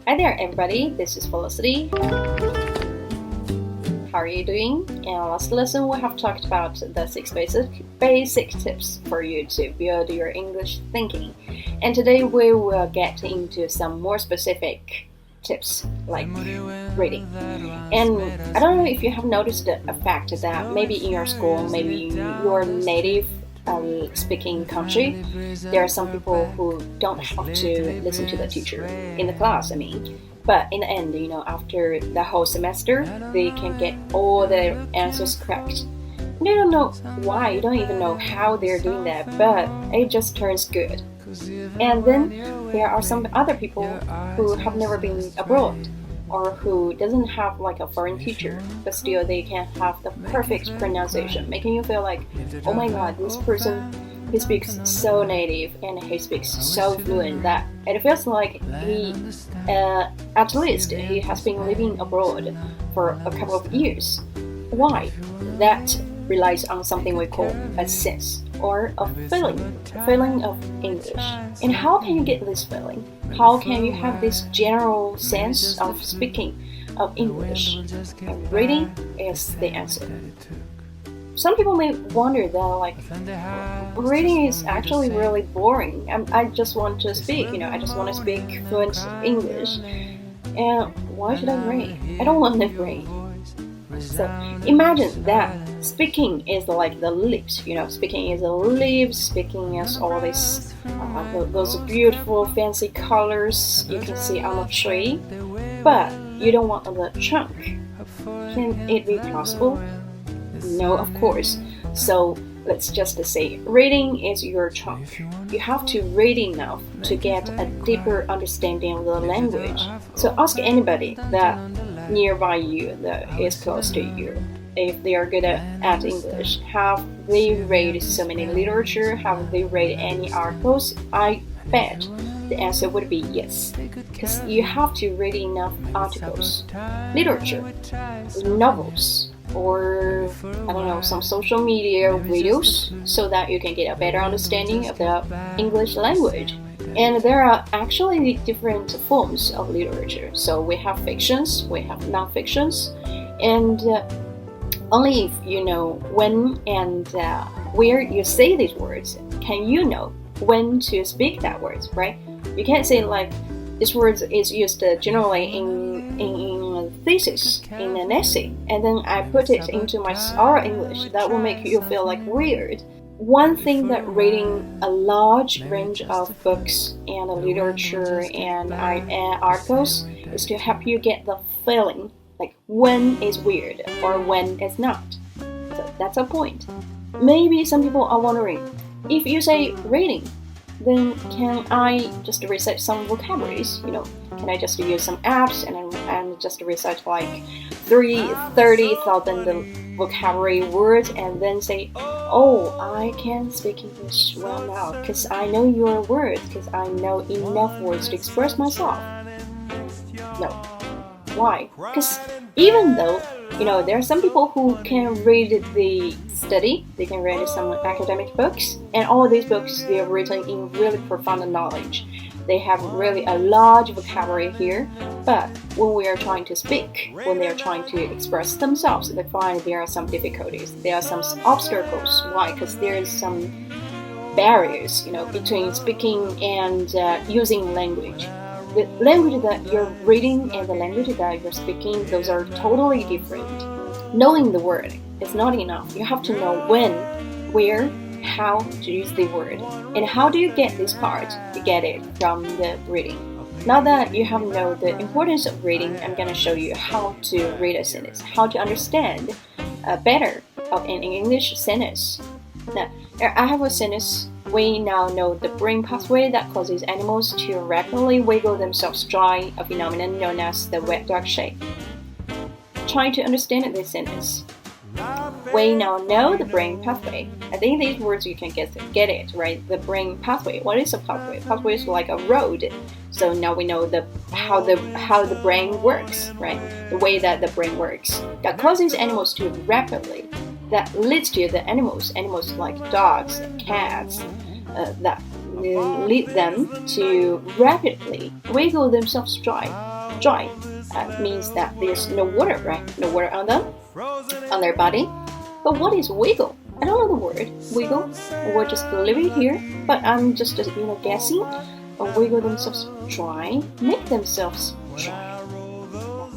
Hi there, everybody. This is Felicity. How are you doing? In our last lesson, we have talked about the 6 basic tips for you to build your English thinking. And today we will get into some more specific tips like reading. And I don't know if you have noticed the fact that maybe in your school, maybe in your native speaking country, there are some people who don't have to listen to the teacher in the class, but in the end, after the whole semester, they can get all the answers correct. And they don't know why, you don't even know how they're doing that, but it just turns good. And then there are some other people who have never been abroad, or who doesn't have like a foreign teacher, but still they can have the perfect pronunciation, making you feel like, oh my god, this person, he speaks so native and he speaks so fluent that it feels like he, at least he has been living abroad for a couple of years. Why? That relies on something we call a sense or a feeling of English. And how can you get this feeling? How can you have this general sense of speaking of English? And reading is the answer. Some people may wonder that reading is actually really boring. I just want to speak, I just want to speak fluent English. And why should I read? I don't want to read. So imagine that speaking is like the lips, speaking is the lips, speaking is all these those beautiful fancy colors you can see on a tree, but you don't want the trunk. Can it be possible? No, of course. So let's just say reading is your trunk. You have to read enough to get a deeper understanding of the language. So ask anybody that nearby you, that is close to you, if they are good at English. Have they read so many literature? Have they read any articles? I bet the answer would be yes, because you have to read enough articles, literature, novels, or some social media videos, so that you can get a better understanding of the English language. And there are actually different forms of literature. So we have fictions, we have non-fictions, and only if you know when and where you say these words can you know when to speak that words, right? You can't say like this word is used generally in a thesis, in an essay, and then I put it into my oral English. That will make you feel like weird. One thing that reading a large range of books and literature and articles is to help you get the feeling like when is weird or when it's not. So that's a point. Maybe some people are wondering, if you say reading, then can I just recite some vocabularies? Can I just use some apps and just recite like 30,000 vocabulary words and then say, oh, I can speak English well now because I know your words, because I know enough words to express myself? No. Why? Because even though, there are some people who can read the study, they can read some academic books, and all these books, they are written in really profound knowledge. They have really a large vocabulary here, but when we are trying to speak, when they are trying to express themselves, they find there are some difficulties, there are some obstacles. Why? Because there is some barriers, between speaking and using language. The language that you're reading and the language that you're speaking, those are totally different. Knowing the word is not enough. You have to know when, where, how to use the word. And how do you get this part? You get it from the reading. Now that you have known the importance of reading, I'm going to show you how to read a sentence, how to understand better of an English sentence. Now, I have a sentence. We now know the brain pathway that causes animals to rapidly wiggle themselves dry, a phenomenon known as the wet dog shake. Trying to understand this sentence. We now know the brain pathway. I think these words you can get it, right? The brain pathway. What is a pathway? Pathway is like a road. So now we know how the brain works, right? The way that the brain works. That causes animals to rapidly. That leads to the animals like dogs and cats, that lead them to rapidly wiggle themselves dry. dry means that there's no water, right? No water on them, on their body. But what is wiggle? I don't know the word wiggle. We're just living here, but I'm just guessing. Wiggle themselves dry, make themselves dry.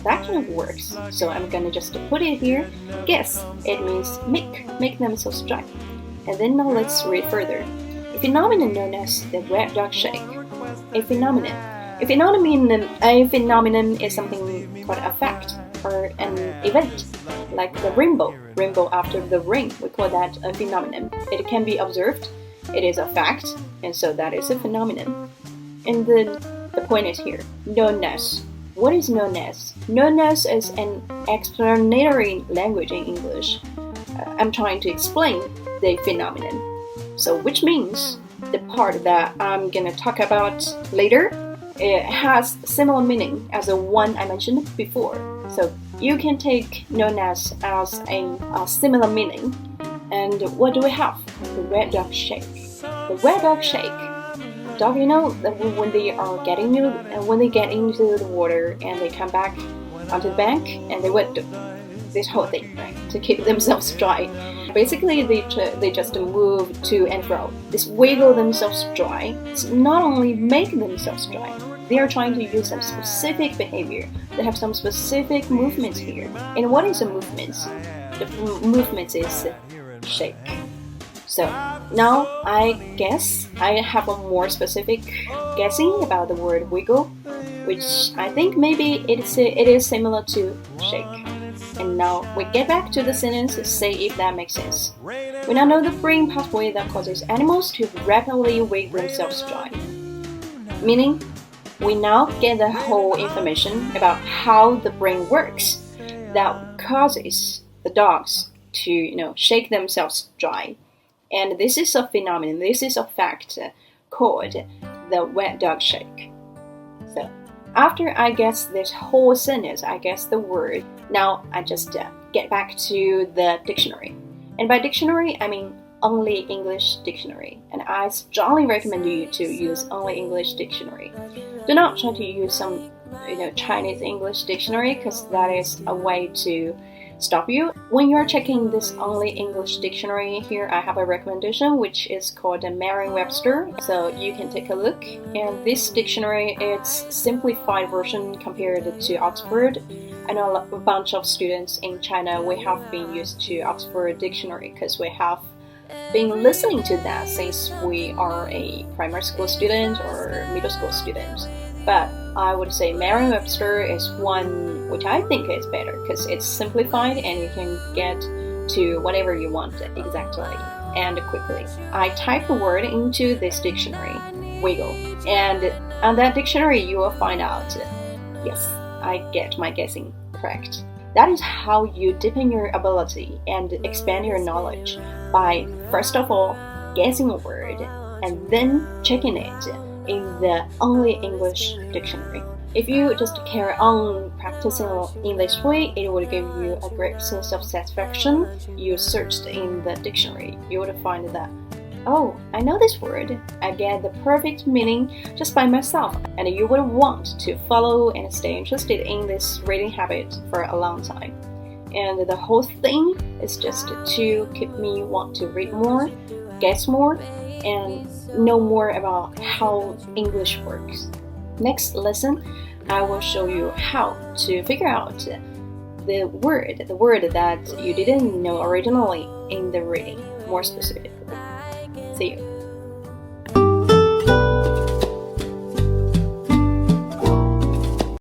That kind of works. So I'm gonna just put it here. Guess it means make themselves dry. And then now let's read further. A phenomenon known as the wet dog shake. A phenomenon. A phenomenon is something called a fact or an event, like the rainbow after the rain. We call that a phenomenon. It can be observed. It is a fact, and so that is a phenomenon. And then the point is here, known as. What is known as? Known as is an explanatory language in English. I'm trying to explain the phenomenon. So which means the part that I'm gonna talk about later, it has similar meaning as the one I mentioned before. So you can take known as a similar meaning. And what do we have? The wet dog shake. The wet dog shake. Dog, that when they get into the water and they come back onto the bank and they wet this whole thing, right, to keep themselves dry. Basically, they just move to and fro. This wiggle themselves dry. It's not only make themselves dry. They are trying to use some specific behavior. They have some specific movements here. And what is a movement? The movement is shake. So now I guess I have a more specific guessing about the word wiggle, which I think maybe it is similar to shake. And now we get back to the sentence to say if that makes sense. We now know the brain pathway that causes animals to rapidly wig themselves dry. Meaning, we now get the whole information about how the brain works that causes the dogs to, shake themselves dry. And this is a phenomenon, this is a fact called the wet dog shake. So after I guess this whole sentence, I guess the word, now I just get back to the dictionary. And by dictionary, I mean only English dictionary. And I strongly recommend you to use only English dictionary. Do not try to use some Chinese English dictionary, because that is a way to stop you. When you're checking this only English dictionary, here I have a recommendation which is called the Merriam-Webster, so you can take a look. And this dictionary, it's simplified version compared to Oxford. I know a bunch of students in China, we have been used to Oxford dictionary because we have been listening to that since we are a primary school student or middle school student. But I would say Merriam-Webster is one which I think is better because it's simplified and you can get to whatever you want exactly and quickly. I type the word into this dictionary, wiggle, and on that dictionary you will find out, yes, I get my guessing correct. That is how you deepen your ability and expand your knowledge by, first of all, guessing a word and then checking it in the only English dictionary. If you just carry on practicing in this way, it will give you a great sense of satisfaction. You searched in the dictionary, you would find that, oh, I know this word. I get the perfect meaning just by myself. And you will want to follow and stay interested in this reading habit for a long time. And the whole thing is just to keep me want to read more, guess more, and know more about how English works. Next lesson, I will show you how to figure out the word that you didn't know originally in the reading, more specifically. See you.